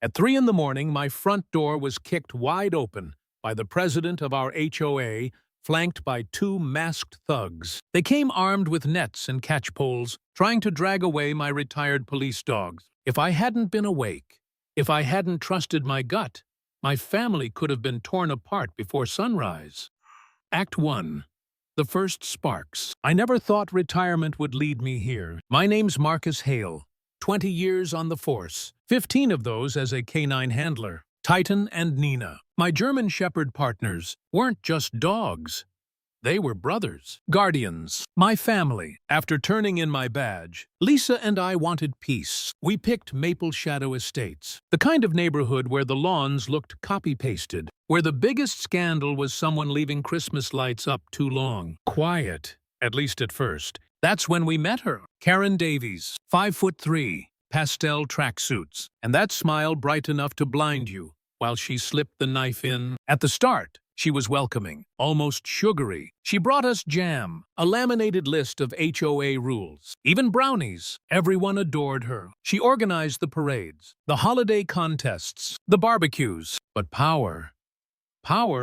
At 3 in the morning, my front door was kicked wide open by the president of our HOA, flanked by 2 masked thugs. They came armed with nets and catch poles, trying to drag away my retired police dogs. If I hadn't been awake, if I hadn't trusted my gut, my family could have been torn apart before sunrise. Act 1. The first sparks. I never thought retirement would lead me here. My name's Marcus Hale. 20 years on the force, 15 of those as a K9 handler. Titan and Nina, my German Shepherd partners, weren't just dogs. They were brothers, guardians, my family. After turning in my badge, Lisa and I wanted peace. We picked Maple Shadow Estates, the kind of neighborhood where the lawns looked copy-pasted, where the biggest scandal was someone leaving Christmas lights up too long. Quiet, at least at first. That's when we met her. Karen Davies, 5'3", pastel tracksuits, and that smile bright enough to blind you while she slipped the knife in. At the start, she was welcoming, almost sugary. She brought us jam, a laminated list of HOA rules, even brownies. Everyone adored her. She organized the parades, the holiday contests, the barbecues. But power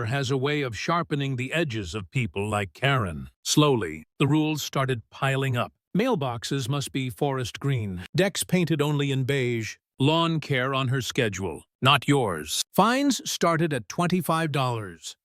has a way of sharpening the edges of people like Karen. Slowly, the rules started piling up. Mailboxes must be forest green, decks painted only in beige, lawn care on her schedule, not yours. Fines started at $25,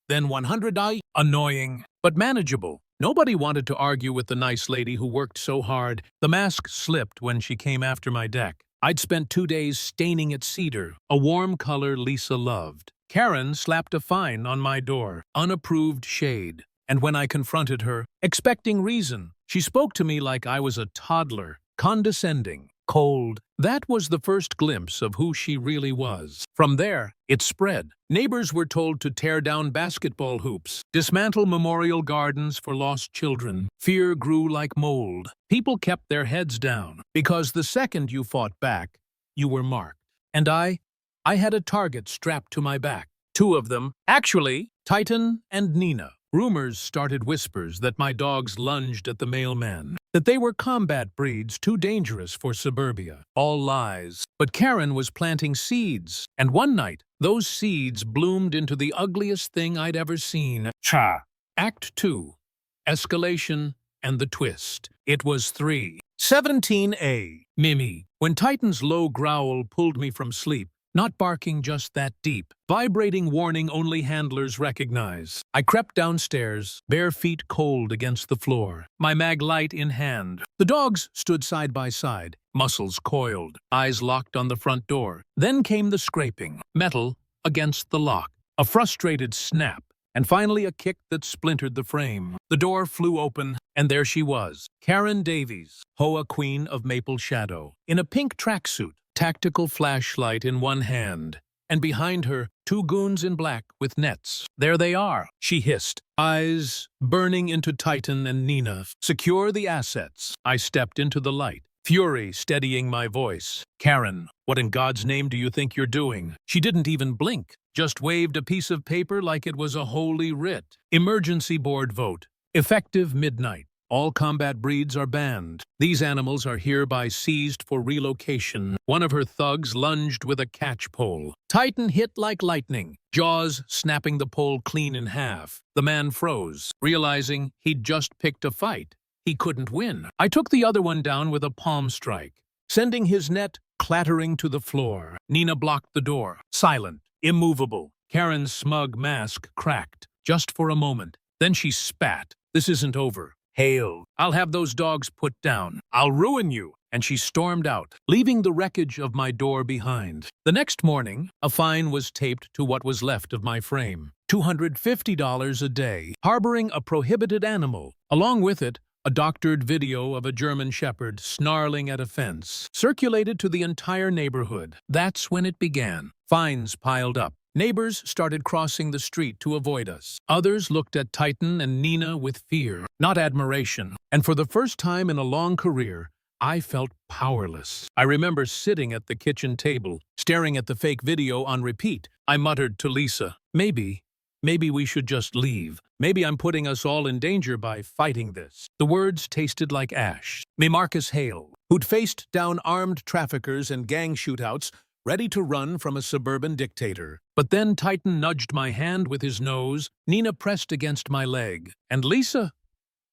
then $100. Annoying, but manageable. Nobody wanted to argue with the nice lady who worked so hard. The mask slipped when she came after my deck. I'd spent 2 days staining it cedar, a warm color Lisa loved. Karen slapped a fine on my door, unapproved shade. And when I confronted her, expecting reason, she spoke to me like I was a toddler, condescending, cold. That was the first glimpse of who she really was. From there, it spread. Neighbors were told to tear down basketball hoops, dismantle memorial gardens for lost children. Fear grew like mold. People kept their heads down, because the second you fought back, you were marked. And I had a target strapped to my back. 2 of them, actually, Titan and Nina. Rumors started whispers that my dogs lunged at the mailman, that they were combat breeds too dangerous for suburbia. All lies. But Karen was planting seeds, and one night, those seeds bloomed into the ugliest thing I'd ever seen. Cha! Act 2. Escalation and the twist. It was 3:17 Mimi. When Titan's low growl pulled me from sleep, not barking just that deep, vibrating warning only handlers recognize. I crept downstairs, bare feet cold against the floor, my mag light in hand. The dogs stood side by side, muscles coiled, eyes locked on the front door. Then came the scraping, metal against the lock, a frustrated snap, and finally a kick that splintered the frame. The door flew open, and there she was, Karen Davies, HOA Queen of Maple Shadow, in a pink tracksuit, tactical flashlight in one hand, and behind her, 2 goons in black with nets. There they are, she hissed, eyes burning into Titan and Nina. Secure the assets. I stepped into the light, fury steadying my voice. Karen, what in God's name do you think you're doing? She didn't even blink, just waved a piece of paper like it was a holy writ. Emergency board vote. Effective midnight. All combat breeds are banned. These animals are hereby seized for relocation. One of her thugs lunged with a catch pole. Titan hit like lightning, jaws snapping the pole clean in half. The man froze, realizing he'd just picked a fight. He couldn't win. I took the other one down with a palm strike, sending his net clattering to the floor. Nina blocked the door, silent, immovable. Karen's smug mask cracked, just for a moment. Then she spat. This isn't over. Hail, I'll have those dogs put down. I'll ruin you. And she stormed out, leaving the wreckage of my door behind. The next morning, a fine was taped to what was left of my frame. $250 a day, harboring a prohibited animal. Along with it, a doctored video of a German Shepherd snarling at a fence, circulated to the entire neighborhood. That's when it began. Fines piled up. Neighbors started crossing the street to avoid us. Others looked at Titan and Nina with fear, not admiration. And for the first time in a long career, I felt powerless. I remember sitting at the kitchen table, staring at the fake video on repeat. I muttered to Lisa, maybe we should just leave. Maybe I'm putting us all in danger by fighting this. The words tasted like ash. May Marcus Hale, who'd faced down armed traffickers and gang shootouts, ready to run from a suburban dictator. But then Titan nudged my hand with his nose, Nina pressed against my leg, and Lisa,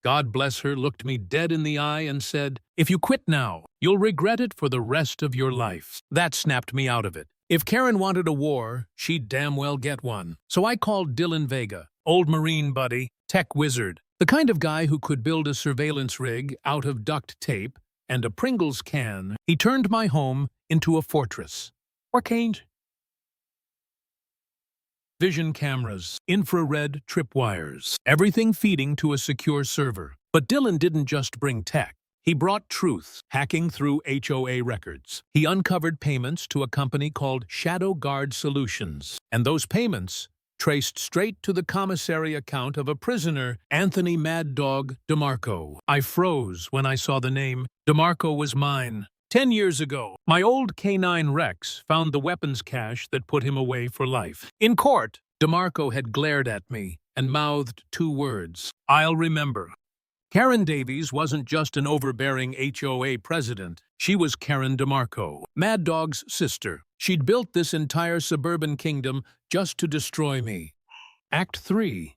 God bless her, looked me dead in the eye and said, "If you quit now, you'll regret it for the rest of your life." That snapped me out of it. If Karen wanted a war, she'd damn well get one. So I called Dylan Vega, old Marine buddy, tech wizard, the kind of guy who could build a surveillance rig out of duct tape and a Pringles can. He turned my home into a fortress. Or can't. Vision cameras, infrared tripwires, everything feeding to a secure server. But Dylan didn't just bring tech. He brought truth, hacking through HOA records. He uncovered payments to a company called Shadow Guard Solutions. And those payments traced straight to the commissary account of a prisoner, Anthony Mad Dog DeMarco. I froze when I saw the name. DeMarco was mine. 10 years ago, my old K9 Rex found the weapons cache that put him away for life. In court, DeMarco had glared at me and mouthed 2 words, "I'll remember." Karen Davies wasn't just an overbearing HOA president. She was Karen DeMarco, Mad Dog's sister. She'd built this entire suburban kingdom just to destroy me. Act 3.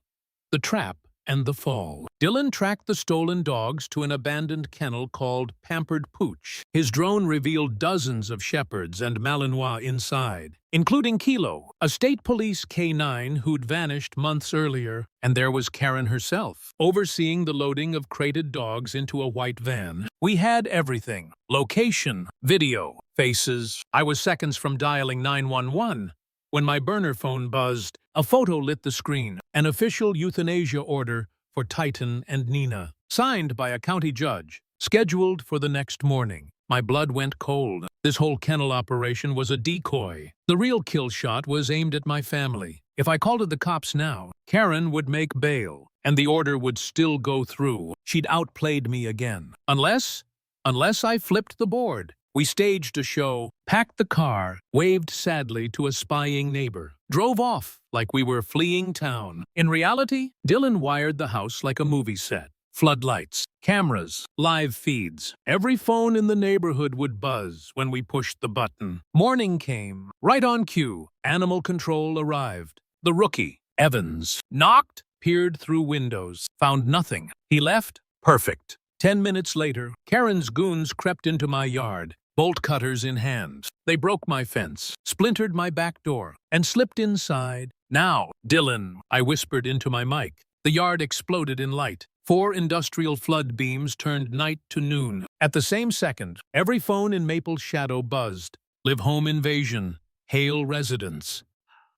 The Trap and the Fall. Dylan tracked the stolen dogs to an abandoned kennel called Pampered Pooch. His drone revealed dozens of shepherds and Malinois inside, including Kilo, a state police K9 who'd vanished months earlier, and there was Karen herself, overseeing the loading of crated dogs into a white van. We had everything. Location, video, faces. I was seconds from dialing 911. When my burner phone buzzed, a photo lit the screen, an official euthanasia order for Titan and Nina, signed by a county judge, scheduled for the next morning. My blood went cold. This whole kennel operation was a decoy. The real kill shot was aimed at my family. If I called it the cops now, Karen would make bail, and the order would still go through. She'd outplayed me again. Unless I flipped the board. We staged a show, packed the car, waved sadly to a spying neighbor, drove off like we were fleeing town. In reality, Dylan wired the house like a movie set. Floodlights, cameras, live feeds. Every phone in the neighborhood would buzz when we pushed the button. Morning came. Right on cue, animal control arrived. The rookie, Evans, knocked, peered through windows, found nothing. He left? Perfect. 10 minutes later, Karen's goons crept into my yard, bolt cutters in hand. They broke my fence, splintered my back door, and slipped inside. "Now, Dylan," I whispered into my mic. The yard exploded in light. 4 industrial flood beams turned night to noon. At the same second, every phone in Maple's shadow buzzed. Live home invasion. Hail residents.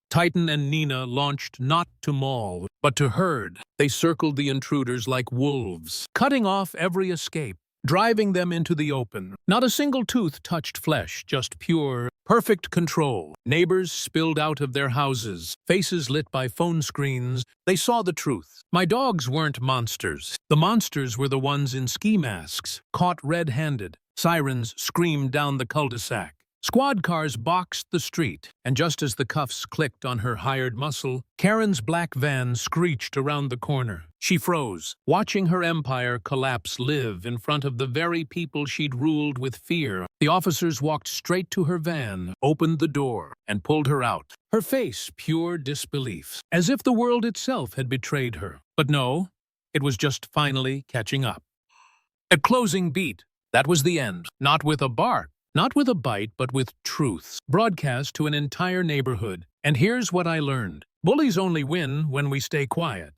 Titan and Nina launched not to maul, but to herd. They circled the intruders like wolves, cutting off every escape, driving them into the open. Not a single tooth touched flesh, just pure, perfect control. Neighbors spilled out of their houses, faces lit by phone screens. They saw the truth. My dogs weren't monsters. The monsters were the ones in ski masks, caught red-handed. Sirens screamed down the cul-de-sac. Squad cars boxed the street, and just as the cuffs clicked on her hired muscle, Karen's black van screeched around the corner. She froze, watching her empire collapse live in front of the very people she'd ruled with fear. The officers walked straight to her van, opened the door, and pulled her out. Her face pure disbelief, as if the world itself had betrayed her. But no, it was just finally catching up. At closing beat, that was the end. Not with a bark. Not with a bite, but with truth, broadcast to an entire neighborhood. And here's what I learned. Bullies only win when we stay quiet.